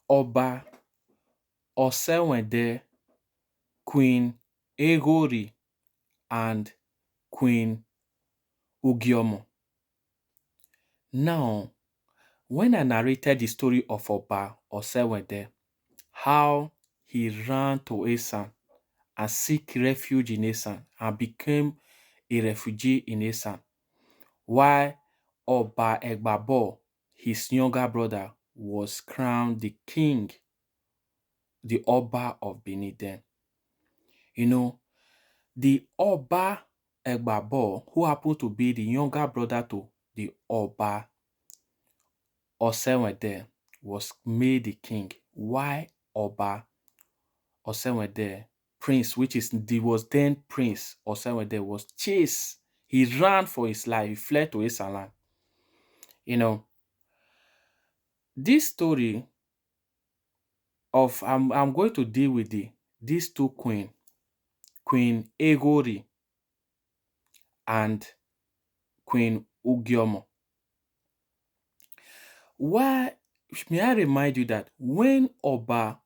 Oba Osewende, Queen Eghori, and Queen Ugiomo. Now, when I narrated the story of Oba Osewende, how he ran to Esan and seek refuge in Esan and became a refugee in Esan, while Oba Egbabo, his younger brother, was crowned the king, the Oba of Benin then. You know, the Oba Egbabo, who happened to be the younger brother to the Oba Osewende, was made the king. Why Oba Osewende, prince, which is the was then Prince Osewende, was chased. He ran for his life. He fled to Esan. You know, this story of I'm going to deal with these two Queen Eghori and Queen Ugiomo. Why may I remind you that when Oba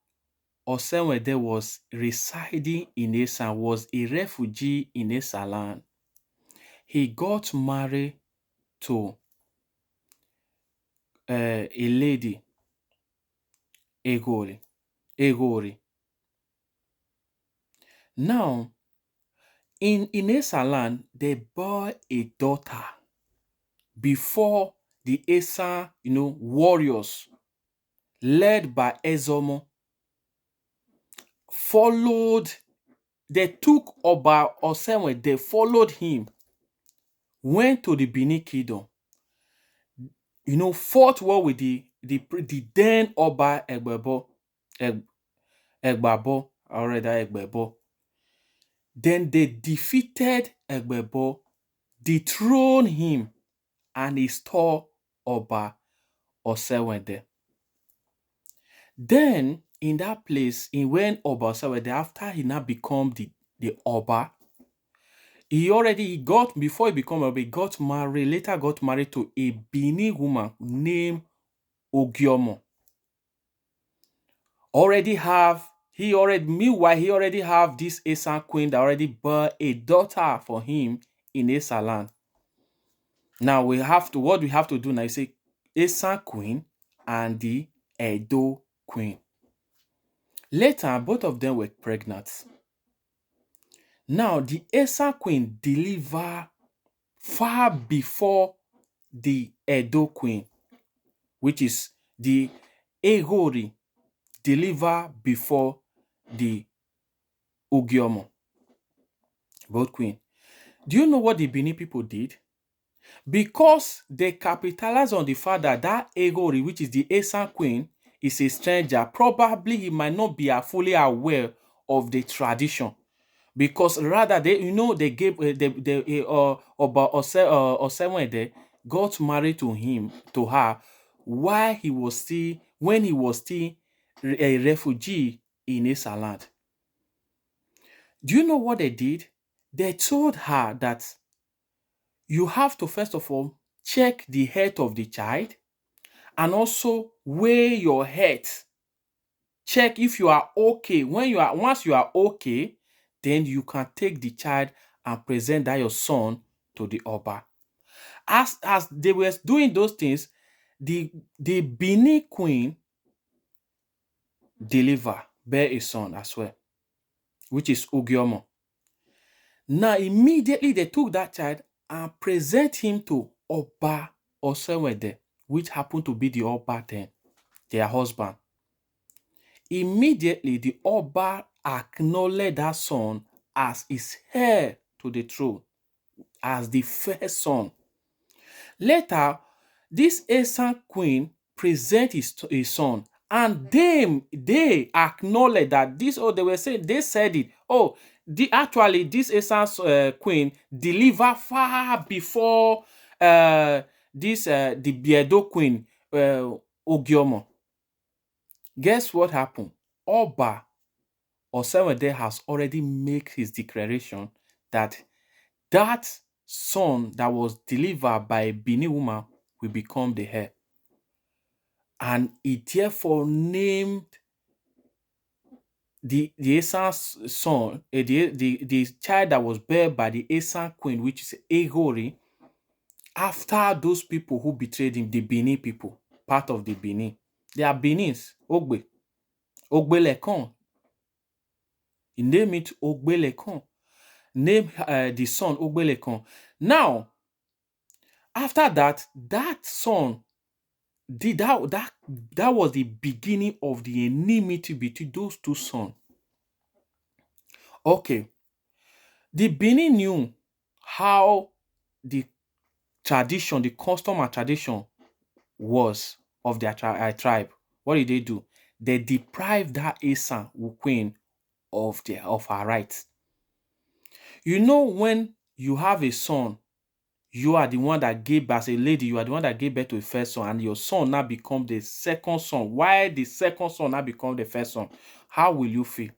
Osewede was residing in Esan, was a refugee in Esaland, he got married to a lady, Eghori. Eghori. Now, in Esaland, they bore a daughter before the Esan, warriors led by Ezomo followed. They took Oba Osenwe, they followed him, went to the Benin Kingdom, fought war with the then Oba Egbabo, or rather Egbebo. Then they defeated Egbebo, dethroned him, and installed Oba Osewende. Then, in that place, when Oba Osewende, after he now become the Oba, he got, before he became Oba, he got married, later got married to a Benin woman named Ugiomo. Meanwhile, he already have this Esan queen that already bore a daughter for him in Esaland. Now what we have to do now is say Esan queen and the Edo queen. Later, both of them were pregnant. Now, the Esan queen delivered far before the Edo queen, which is the Eghori, deliver before the Ugiomo, both queen. Do you know what the Benin people did? Because they capitalized on the fact that Eghori, which is the Esan queen, is a stranger, probably he might not be fully aware of the tradition. Because rather they gave Oba Osewede got married to her while when he was still a refugee in Esaland. Do you know what they did? They told her that you have to first of all check the health of the child and also weigh your health. Check if you are okay. Once you are okay, then you can take the child and present that your son to the Oba. As they were doing those things, the Benin queen bear a son as well, which is Ugiomo. Now immediately they took that child and present him to Oba Osewede, which happened to be the Oba then, their husband. Immediately the Oba acknowledged that son as his heir to the throne, as the first son. Later, this Esan queen present his son, and they acknowledge that they said it. Oh, actually this Esan queen deliver far before the Biedo queen Ogiomo. Guess what happened? Oba Osewede has already made his declaration that son that was delivered by a Benin woman will become the heir. and he therefore named the Esan's son, the child that was born by the Esan queen, which is Eghori, after those people who betrayed him, the Benin people, part of the Benin. They are Benins, Ogbe. Ogbelekan. He named it Ogbelekan. Name the son Ogbelekan. Now, after that, that son did that was the beginning of the enmity between those two sons. Okay. The Benin knew how the tradition, the custom and tradition was of their tribe. What did they do? They deprived that Esan queen of her rights. You know, when you have a son, you are the one that gave birth, as a lady, you are the one that gave birth to a first son, and your son now become the second son. Why the second son now become the first son? How will you feel?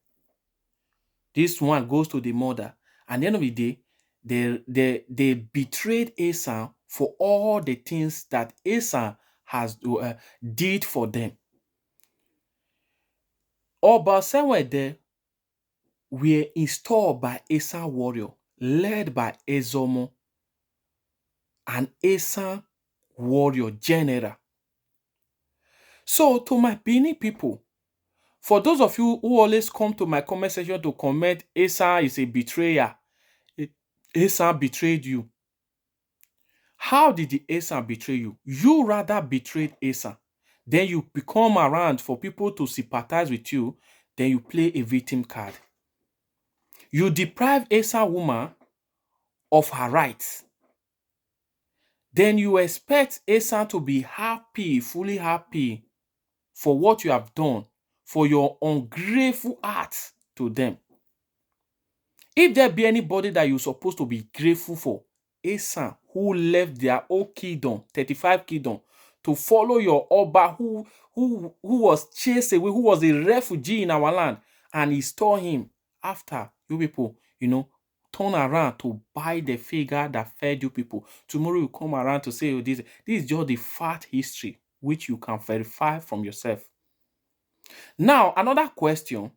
This one goes to the mother. At the end of the day, they betrayed Esan for all the things that Esan has did for them. Oba Osewende were installed by Esan warrior, led by Ezomo, an Esan warrior general. So, to my Benin people, for those of you who always come to my comment section to comment, Esan is a betrayer, Esan betrayed you. How did the Esan betray you? You rather betrayed Esan. Then you become around for people to sympathize with you. Then you play a victim card. You deprive Esan woman of her rights. Then you expect Esan to be happy, fully happy for what you have done, for your ungrateful heart to them. If there be anybody that you're supposed to be grateful for, Esan, who left their whole kingdom, 35 kingdom, to follow your Oba, who was chased away, who was a refugee in our land, and he stole him after you people, turn around to buy the figure that fed you people. Tomorrow you come around to say, oh, this is just the fat history, which you can verify from yourself. Now, another question.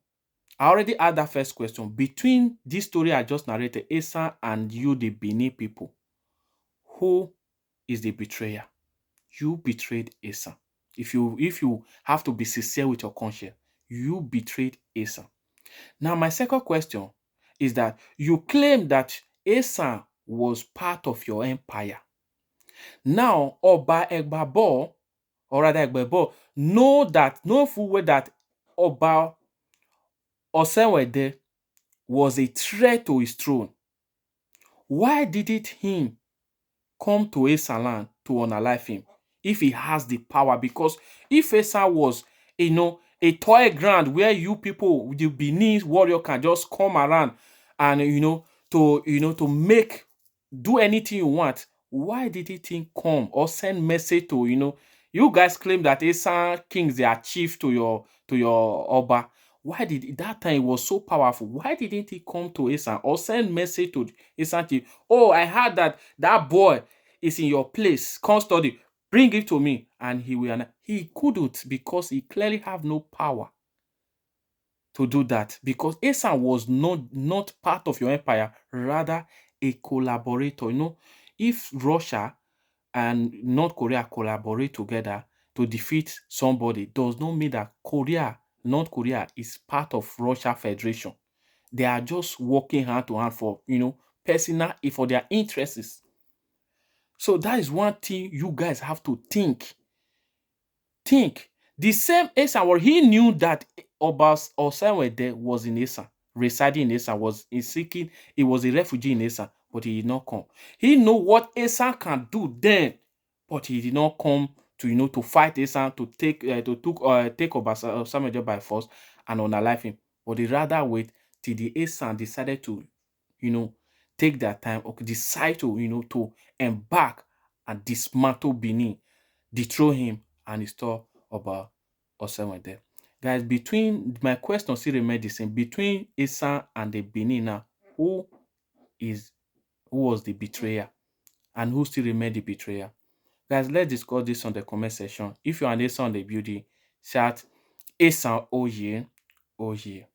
I already had that first question. Between this story I just narrated, Esan and you, the Benin people, who is the betrayer? You betrayed Esan. If you have to be sincere with your conscience, you betrayed Esan. Now, my second question is that you claim that Esan was part of your empire. Now, Oba Egbabo, or rather Egbebo, know full well that Oba Osewende was a threat to his throne. Why didn't him come to Esan to unalive him if he has the power? Because if Esan was, a toy ground where you people, the Benin warrior, can just come around and to do anything you want, why didn't he come or send message to you guys claim that Esan kings, they are chief to your Oba? Why did that time it was so powerful? Why didn't he come to Esan or send message to Esan chief? Oh, I heard that boy is in your place. Come study. Bring it to me. And he couldn't, because he clearly have no power to do that, because Esan was not part of your empire, rather a collaborator. If Russia and North Korea collaborate together to defeat somebody, does not mean that North Korea is part of Russia Federation. They are just working hand to hand for personal, for their interests. So that is one thing you guys have to think. The same Esan, where he knew that Oba Osewende was in Esan, residing in Esan, was in seeking, he was a refugee in Esan, but he did not come. He know what Esan can do then, but he did not come to fight Esan, to take Oba Osewende by force and unalive him. But he rather wait till the Esan decided to, take their time, or decide to embark and dismantle Benin, dethrone him, and install Oba Osewende. Guys, my question still remains the same. Between Esan and the Benin now, who was the betrayer, and who still remained the betrayer? Guys, let's discuss this on the comment section. If you're an Esan on the building, shout Esan Oye Oye.